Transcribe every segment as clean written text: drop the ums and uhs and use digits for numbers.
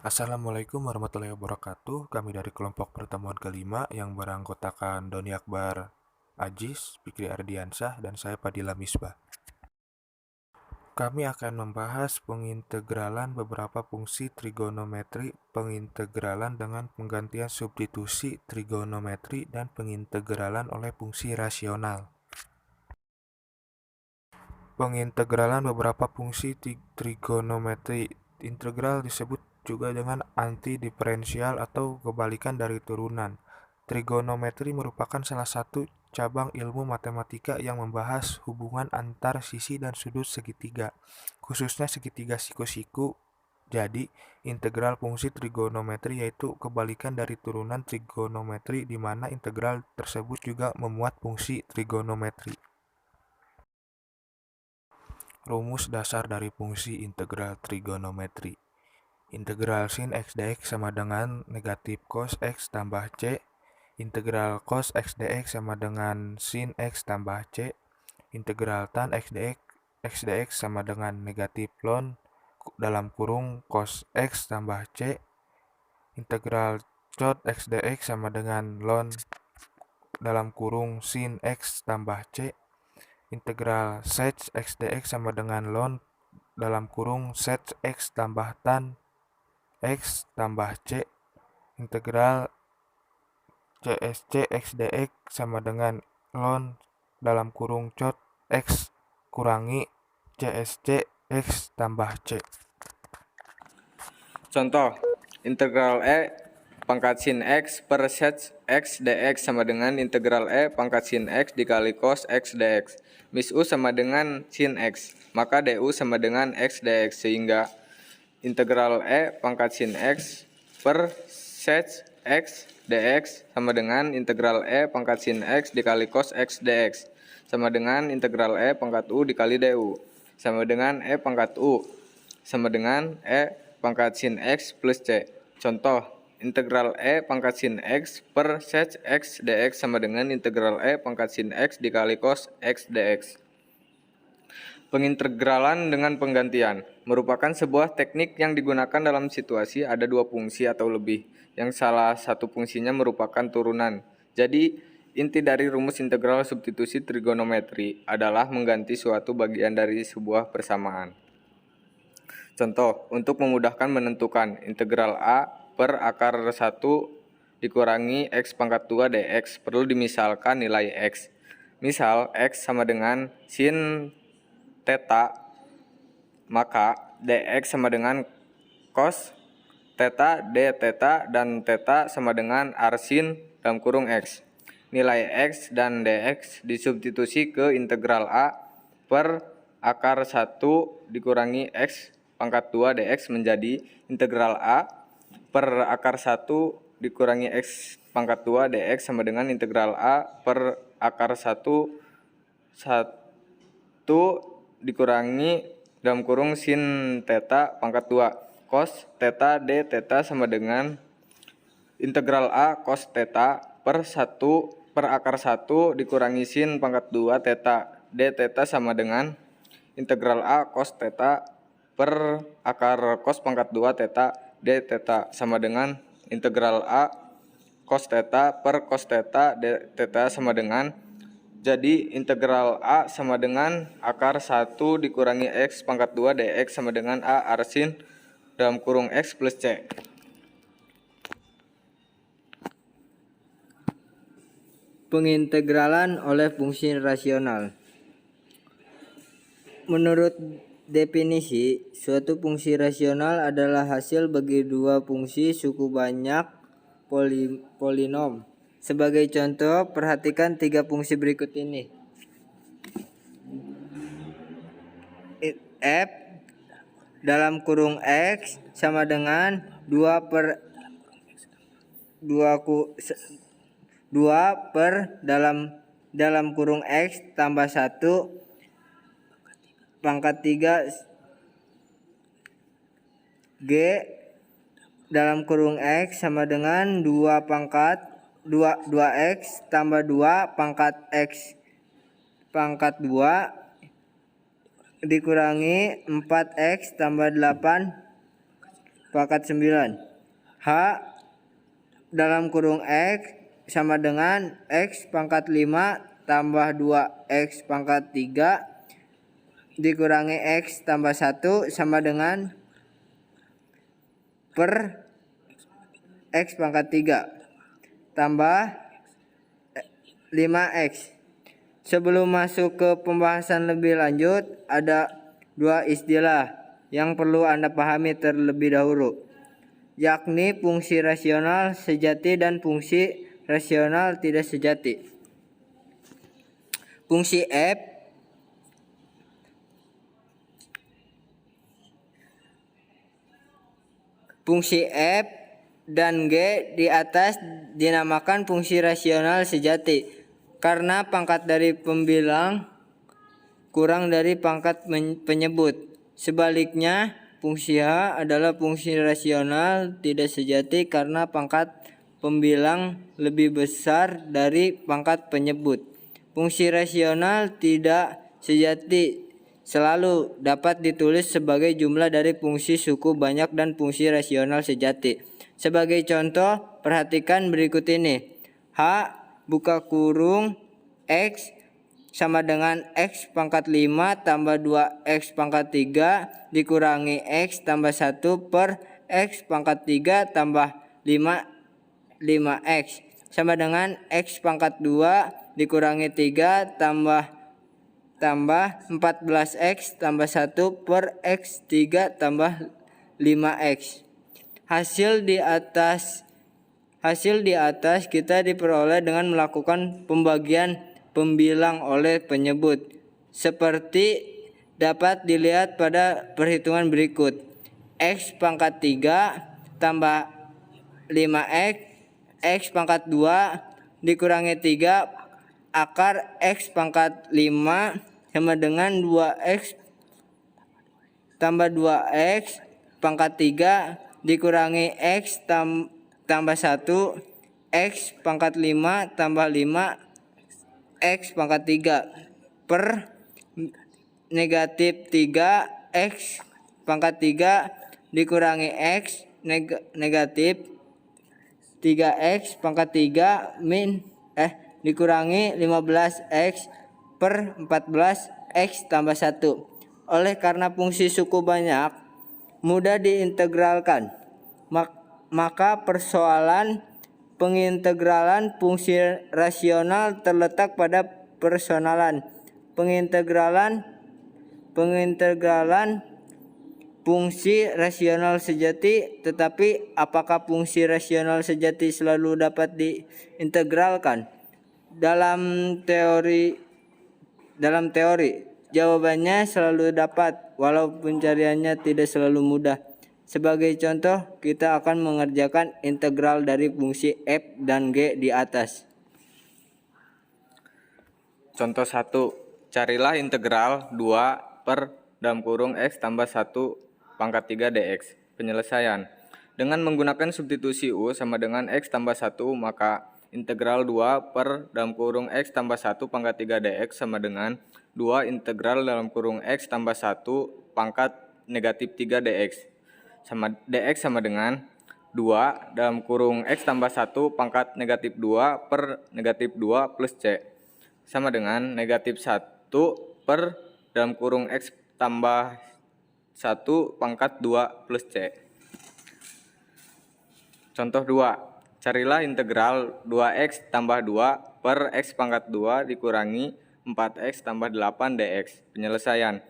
Assalamualaikum warahmatullahi wabarakatuh. Kami dari kelompok pertemuan kelima yang beranggotakan Doni Akbar Ajis, Fikri Ardiansyah, dan saya Padilla Misbah. Kami akan membahas pengintegralan beberapa fungsi trigonometri, pengintegralan dengan penggantian substitusi trigonometri, dan pengintegralan oleh fungsi rasional. Pengintegralan beberapa fungsi trigonometri. Integral disebut juga dengan antidiferensial atau kebalikan dari turunan. Trigonometri merupakan salah satu cabang ilmu matematika yang membahas hubungan antar sisi dan sudut segitiga, khususnya segitiga siku-siku. Jadi, integral fungsi trigonometri yaitu kebalikan dari turunan trigonometri di mana integral tersebut juga memuat fungsi trigonometri. Rumus dasar dari fungsi integral trigonometri. Integral sin x dx sama dengan negatif cos x tambah c. Integral cos x dx sama dengan sin x tambah c. Integral tan x dx sama dengan negatif ln dalam kurung cos x tambah c. Integral cot x dx sama dengan ln dalam kurung sin x tambah c. Integral sec x dx sama dengan ln dalam kurung sec x tambah tan x tambah c. Integral csc x dx sama dengan ln dalam kurung cot x kurangi csc x tambah c. Contoh, integral E pangkat sin X per sec X dx sama dengan integral E pangkat sin X dikali cos X dx. Mis U sama dengan sin X, maka du sama dengan X dx, sehingga integral E pangkat sin X per sec X dx sama dengan integral E pangkat sin X dikali cos X dx, sama dengan integral E pangkat U dikali du, sama dengan E pangkat U, sama dengan E pangkat sin X plus C. Contoh, integral E pangkat sin X per sec X dx sama dengan integral E pangkat sin X dikali cos X dx. Pengintegralan dengan penggantian merupakan sebuah teknik yang digunakan dalam situasi ada dua fungsi atau lebih, yang salah satu fungsinya merupakan turunan. Jadi, inti dari rumus integral substitusi trigonometri adalah mengganti suatu bagian dari sebuah persamaan. Contoh, untuk memudahkan menentukan integral A per akar 1 dikurangi X pangkat 2 dx, perlu dimisalkan nilai X. Misal, X sama dengan sin theta, maka dx sama dengan cos theta d theta, dan theta sama dengan r sin dalam kurung X. Nilai X dan dx disubstitusi ke integral A per akar 1 dikurangi X pangkat 2 dx menjadi integral A per akar 1 dikurangi X pangkat 2 dx sama dengan integral A per akar 1 dikurangi dalam kurung sin theta pangkat 2 cos theta d theta sama dengan integral A cos theta per akar 1 dikurangi sin pangkat 2 theta d theta sama dengan integral A cos theta per akar cos pangkat 2 theta d theta sama dengan integral A cos theta per cos theta d theta sama dengan, jadi integral A sama dengan akar 1 dikurangi X pangkat 2 dx sama dengan A r sin dalam kurung X plus C. Pengintegralan oleh fungsi rasional. Menurut definisi, suatu fungsi rasional adalah hasil bagi dua fungsi suku banyak polinom. Sebagai contoh, perhatikan tiga fungsi berikut ini. F dalam kurung X sama dengan 2 per dalam kurung X tambah 1 pangkat 3 G dalam kurung X sama dengan 2 2x tambah 2 pangkat X pangkat 2 dikurangi 4x tambah 8 pangkat 9. H dalam kurung X sama dengan X pangkat 5 tambah 2X pangkat 3 dikurangi X tambah 1 sama dengan per X pangkat 3 tambah 5X. Sebelum masuk ke pembahasan lebih lanjut, ada dua istilah yang perlu Anda pahami terlebih dahulu, yakni fungsi rasional sejati dan fungsi rasional tidak sejati. Fungsi F dan G di atas dinamakan fungsi rasional sejati karena pangkat dari pembilang kurang dari pangkat penyebut. Sebaliknya, fungsi H adalah fungsi rasional tidak sejati karena pangkat pembilang lebih besar dari pangkat penyebut. Fungsi rasional tidak sejati selalu dapat ditulis sebagai jumlah dari fungsi suku banyak dan fungsi rasional sejati. Sebagai contoh, perhatikan berikut ini. H buka kurung X sama dengan X pangkat 5 tambah 2X pangkat 3 dikurangi X tambah 1 per X pangkat 3 tambah 5X sama dengan X pangkat 2 dikurangi 3 tambah 14X tambah 1 per X 3 tambah 5X. Hasil di atas kita diperoleh dengan melakukan pembagian pembilang oleh penyebut, seperti dapat dilihat pada perhitungan berikut. X pangkat 3 tambah 5X, X pangkat 2 dikurangi 3 akar X pangkat 5 sama dengan 2X tambah 2X pangkat 3 dikurangi X tambah 1 X pangkat 5 tambah 5 X pangkat 3 per negatif 3 X pangkat 3 dikurangi X negatif 3X pangkat 3 dikurangi 15X per 14X tambah 1. Oleh karena fungsi suku banyak mudah diintegralkan, maka persoalan pengintegralan fungsi rasional terletak pada persoalan pengintegralan fungsi rasional sejati. Tetapi apakah fungsi rasional sejati selalu dapat diintegralkan? Dalam teori jawabannya selalu dapat, walau pencariannya tidak selalu mudah. Sebagai contoh, kita akan mengerjakan integral dari fungsi F dan G di atas. Contoh 1. Carilah integral 2 per dalam kurung X tambah 1 pangkat 3 dx. Penyelesaian. Dengan menggunakan substitusi U sama dengan X tambah 1, maka integral 2 per dalam kurung X tambah 1 pangkat 3 dx sama dengan 2 integral dalam kurung X tambah 1 pangkat negatif 3 dx. Dx sama dengan 2 dalam kurung X tambah 1 pangkat negatif 2 per negatif 2 plus C sama dengan negatif 1 per dalam kurung X tambah 1 pangkat 2 plus C. Contoh 2. Carilah integral 2X tambah 2 per X pangkat 2 dikurangi 4X tambah 8 dx. Penyelesaian.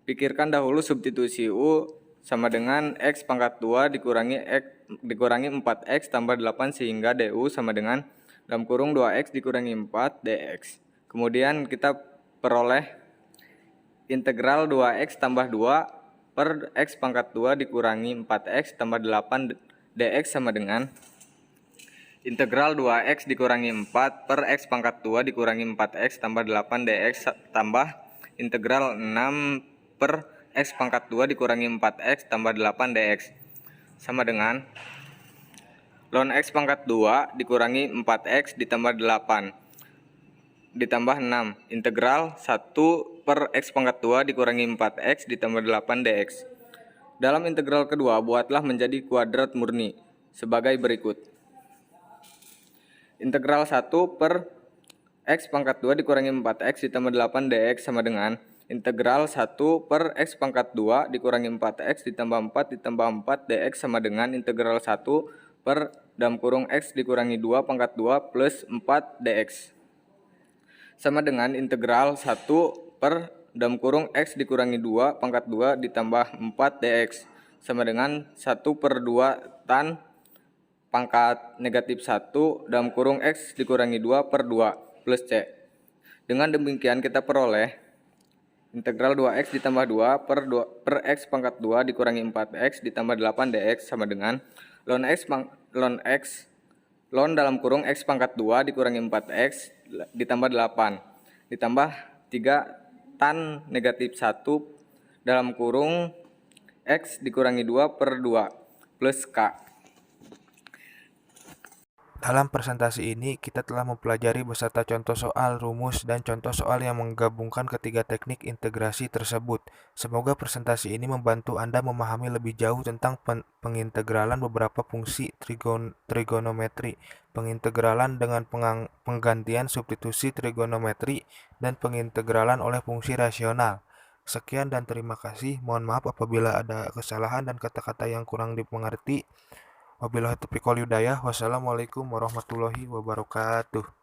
Pikirkan dahulu substitusi U sama dengan X pangkat 2 dikurangi 4X tambah 8 sehingga DU sama dengan dalam kurung 2X dikurangi 4 dx. Kemudian kita peroleh integral 2X tambah 2 per X pangkat 2 dikurangi 4X tambah 8 dx sama dengan integral 2X dikurangi 4 per X pangkat 2 dikurangi 4X tambah 8 dx tambah integral 6 per X pangkat 2 dikurangi 4X tambah 8 dx sama dengan ln X pangkat 2 dikurangi 4X ditambah 8 ditambah 6 integral 1 per X pangkat 2 dikurangi 4X ditambah 8 dx. Dalam integral kedua, buatlah menjadi kuadrat murni sebagai berikut. Integral 1 per X pangkat 2 dikurangi 4X ditambah 8 dx sama dengan integral 1 per X pangkat 2 dikurangi 4X ditambah 4 ditambah 4 dx sama dengan integral 1 per dalam kurung X dikurangi 2 pangkat 2 plus 4 dx sama dengan integral 1 per dalam kurung X dikurangi 2 pangkat 2 ditambah 4 dx sama dengan 1 per 2 tan pangkat negatif 1 dalam kurung X dikurangi 2 per 2 plus C. Dengan demikian kita peroleh integral 2X ditambah 2 per X pangkat 2 dikurangi 4X ditambah 8 dx sama dengan ln dalam kurung X pangkat 2 dikurangi 4X ditambah 8 ditambah 3 tan negatif 1 dalam kurung X dikurangi 2 per 2 plus K. Dalam presentasi ini, kita telah mempelajari beserta contoh soal, rumus, dan contoh soal yang menggabungkan ketiga teknik integrasi tersebut. Semoga presentasi ini membantu Anda memahami lebih jauh tentang pengintegralan beberapa fungsi trigonometri, pengintegralan dengan penggantian substitusi trigonometri, dan pengintegralan oleh fungsi rasional. Sekian dan terima kasih. Mohon maaf apabila ada kesalahan dan kata-kata yang kurang dimengerti. Wabillahi taufiq wal hidayah. Wassalamualaikum warahmatullahi wabarakatuh.